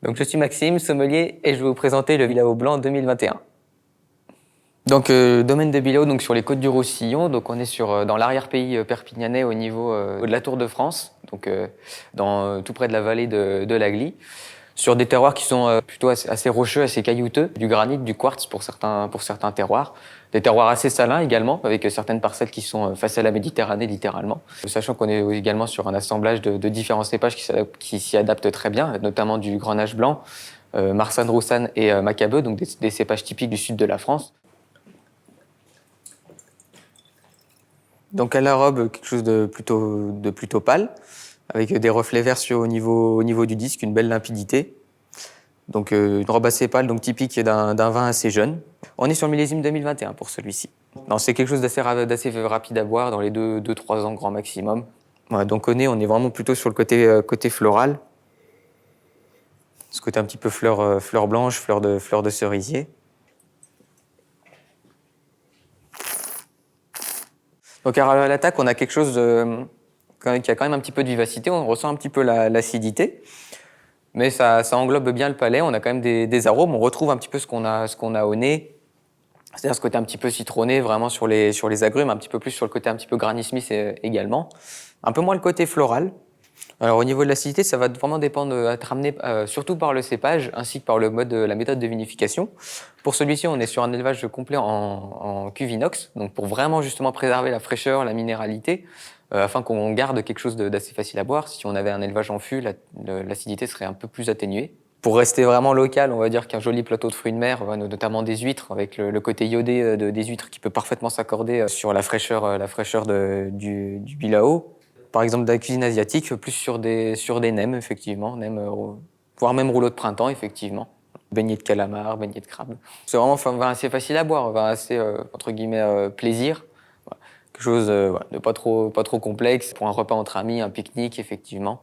Donc je suis Maxime, sommelier, et je vais vous présenter le Bilao Blanc 2021. Donc domaine de Bilao, donc sur les côtes du Roussillon, donc on est dans l'arrière-pays perpignanais au niveau de la Tour de France, donc tout près de la vallée de l'Agly, sur des terroirs qui sont plutôt assez rocheux, assez caillouteux, du granit, du quartz pour certains terroirs, des terroirs assez salins également, avec certaines parcelles qui sont face à la Méditerranée littéralement, sachant qu'on est également sur un assemblage de différents cépages qui s'y adaptent très bien, notamment du Grenache blanc, Marsanne, Roussanne et Macabeu, donc des cépages typiques du sud de la France. Donc à la robe, quelque chose de plutôt pâle, avec des reflets verts au niveau du disque, une belle limpidité. Donc une robe assez pâle, donc typique d'un vin assez jeune. On est sur le millésime 2021 pour celui-ci. Non, c'est quelque chose d'assez rapide à boire, dans les 2-3 ans grand maximum. Voilà, donc on est vraiment plutôt sur le côté floral. Ce côté un petit peu fleur blanche, fleur de cerisier. Donc à l'attaque, on a quelque chose qui a quand même un petit peu de vivacité, on ressent un petit peu l'acidité, mais ça englobe bien le palais, on a quand même des arômes, on retrouve un petit peu ce qu'on a au nez, c'est-à-dire ce côté un petit peu citronné, vraiment sur les agrumes, un petit peu plus sur le côté un petit peu Granny Smith également, un peu moins le côté floral. Alors au niveau de l'acidité, ça va vraiment dépendre, être ramené surtout par le cépage ainsi que par la méthode de vinification. Pour celui-ci, on est sur un élevage complet en cuve inox, donc pour vraiment justement préserver la fraîcheur, la minéralité, afin qu'on garde quelque chose d'assez facile à boire. Si on avait un élevage en fût, l'acidité serait un peu plus atténuée. Pour rester vraiment local, on va dire qu'un joli plateau de fruits de mer, notamment des huîtres, avec le côté iodé des huîtres qui peut parfaitement s'accorder sur la fraîcheur du Bilao. Par exemple, de la cuisine asiatique, plus sur des nems, effectivement, voire même rouleau de printemps, effectivement. Beignets de calamar, beignets de crabe. C'est vraiment un vin assez facile à boire, un vin assez, entre guillemets, plaisir. Voilà. Quelque chose de pas trop complexe pour un repas entre amis, un pique-nique, effectivement.